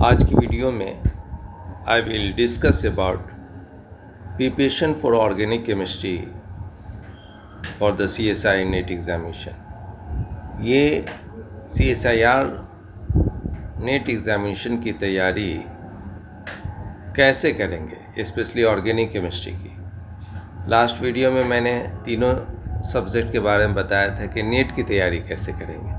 आज की वीडियो में I will discuss about preparation for organic chemistry for the CSI net examination. ये CSIR net examination की तैयारी कैसे करेंगे, स्पेशली ऑर्गेनिक केमिस्ट्री की। लास्ट वीडियो में मैंने तीनों सब्जेक्ट के बारे में बताया था कि नेट की तैयारी कैसे करेंगे।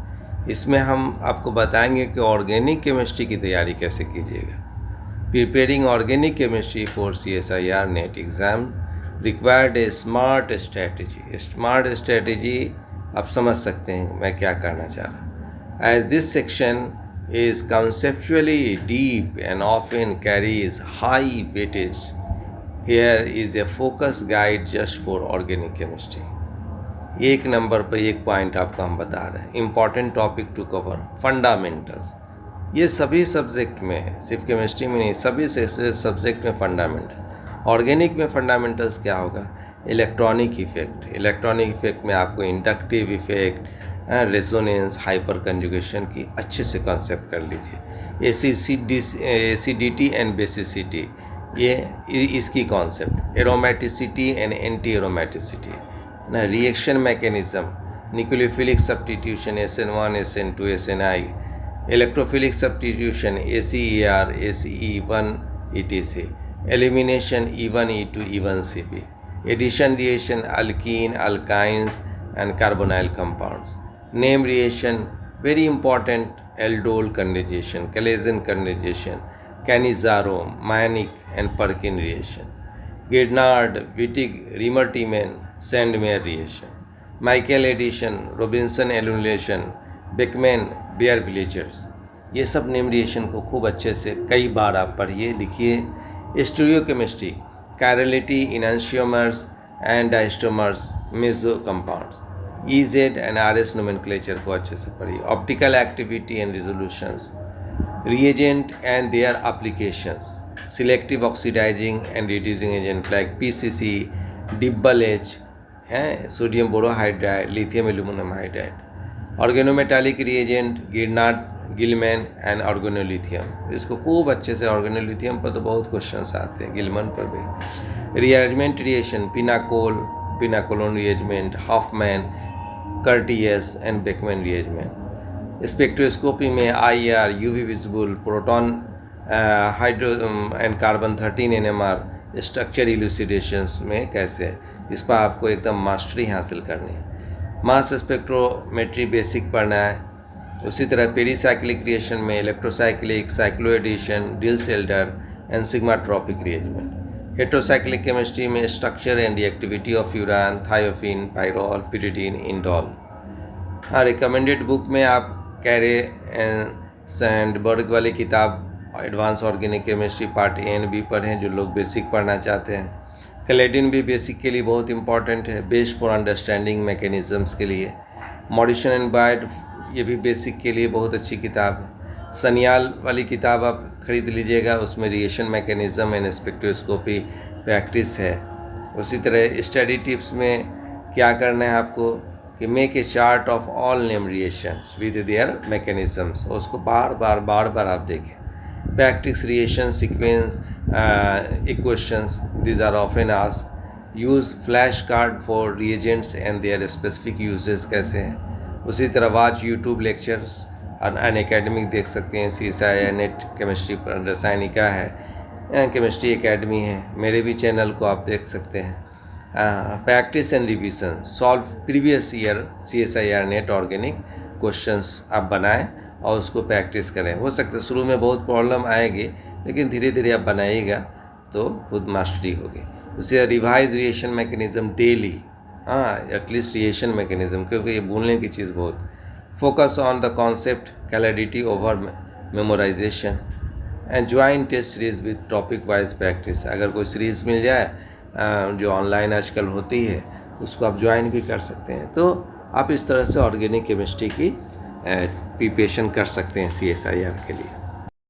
इसमें हम आपको बताएंगे कि ऑर्गेनिक केमिस्ट्री की तैयारी कैसे कीजिएगा। Preparing organic chemistry for CSIR net exam required A smart strategy. Smart strategy आप समझ सकते हैं मैं क्या करना चाह रहा हूँ। As this section is conceptually deep and often carries high weightage, here is a focus guide just for organic chemistry। एक नंबर पर एक पॉइंट आपको हम बता रहे हैं, important topic to cover, fundamentals. ये सभी सब्जेक्ट में है, सिर्फ केमिस्ट्री में नहीं, सभी सब्जेक्ट में फंडामेंटल। ऑर्गेनिक में फंडामेंटल्स क्या होगा? Electronic effect. इलेक्ट्रॉनिक इफेक्ट में आपको inductive effect, resonance, hyper conjugation की अच्छे से कॉन्सेप्ट कर लीजिए। एसिडिटी एंड बेसिसिटी, ये इसकी concept. Aromaticity and anti aromaticity ना, reaction mechanism, nucleophilic substitution SN1 SN2 SNI, electrophilic substitution ACER ACE1 ETC, elimination E1 E2 E1 CP, addition reaction alkene alkynes and carbonyl compounds, name reaction very important, aldol condensation, Claisen condensation, Cannizzaro, Mannich and Perkin reaction, Grignard Wittig Reimer Tiemann Sandmeyer reaction, Michael addition, Robinson elimination, Beckmann Baeyer Villiger's. ये सब name reaction को खूब अच्छे से कई बार आप पढ़िए, लिखिए। Stereochemistry, chirality, enantiomers and diastereomers, meso compounds, EZ and RS nomenclature को अच्छे से पढ़िए। Optical activity and resolutions, reagent and their applications, selective oxidizing and reducing agent like PCC, DIBAL H हैं, sodium borohydride, lithium aluminium hydride, organometallic reagent, Grignard Gilman and organolithium. इसको खूब अच्छे से, organolithium पर तो बहुत क्वेश्चंस आते हैं, गिलमैन पर भी। Rearrangement reaction, pinacol, pinacolone rearrangement, Hofmann, Curtius and Beckmann rearrangement. Spectroscopy में IR, UV visible, proton, hydro and carbon 13 NMR structure elucidations में कैसे, इस पर आपको एकदम मास्टरी हासिल करनी है। मास स्पेक्ट्रोमेट्री बेसिक पढ़ना है। उसी तरह पेरीसाइक्लिक रिएक्शन में electrocyclic, cycloaddition, Diels Alder and sigmatropic rearrangement. Heterocyclic chemistry में structure and reactivity of furan, thiophene, pyrrole, pyridine, indole. हाँ, रिकमेंडेड बुक में आप कैरे एंड सैंडबर्ग वाली किताब advance organic chemistry part A and B पढ़ें, जो लोग बेसिक पढ़ना चाहते हैं। कैलेडिन भी बेसिक के लिए बहुत इंपॉर्टेंट है, बेस्ड फॉर अंडरस्टैंडिंग मैकेनिज़म्स के लिए। मॉरिसन एंड बायड, ये भी बेसिक के लिए बहुत अच्छी किताब है। सनियाल वाली किताब आप खरीद लीजिएगा, उसमें reaction mechanism and spectroscopy practice है। उसी तरह स्टडी टिप्स में क्या करना है आपको कि make a chart of all name reactions with their mechanisms, और उसको बार बार आप देखें। Practice reaction sequence equations, these are often asked। Use flash card for reagents and there specific uses कैसे हैं। उसी तरह वाच यूट्यूब लेक्चर्स और अनअकैडमिक देख सकते हैं। CSIR नेट केमिस्ट्री पर रसायनिका है, केमिस्ट्री एकेडमी है, मेरे भी चैनल को आप देख सकते हैं। Practice and revision, solve previous year CSIR net organic questions आप बनाएं और उसको प्रैक्टिस करें। हो सकता है शुरू में बहुत प्रॉब्लम आएगी, लेकिन धीरे धीरे आप बनाइएगा तो खुद मास्टरी होगी। उसे रिवाइज रिएक्शन मैकेनिज़्म डेली, हाँ एटलीस्ट रिएक्शन मैकेनिज़्म, क्योंकि ये भूलने की चीज़ बहुत। Focus on the concept, clarity over memorisation and join test series with topic wise practice. अगर कोई सीरीज़ मिल जाए जो ऑनलाइन आजकल होती है, तो उसको आप ज्वाइन भी कर सकते हैं। तो आप इस तरह से ऑर्गेनिक केमिस्ट्री की प्रिपरेशन कर सकते हैं CSIR के लिए।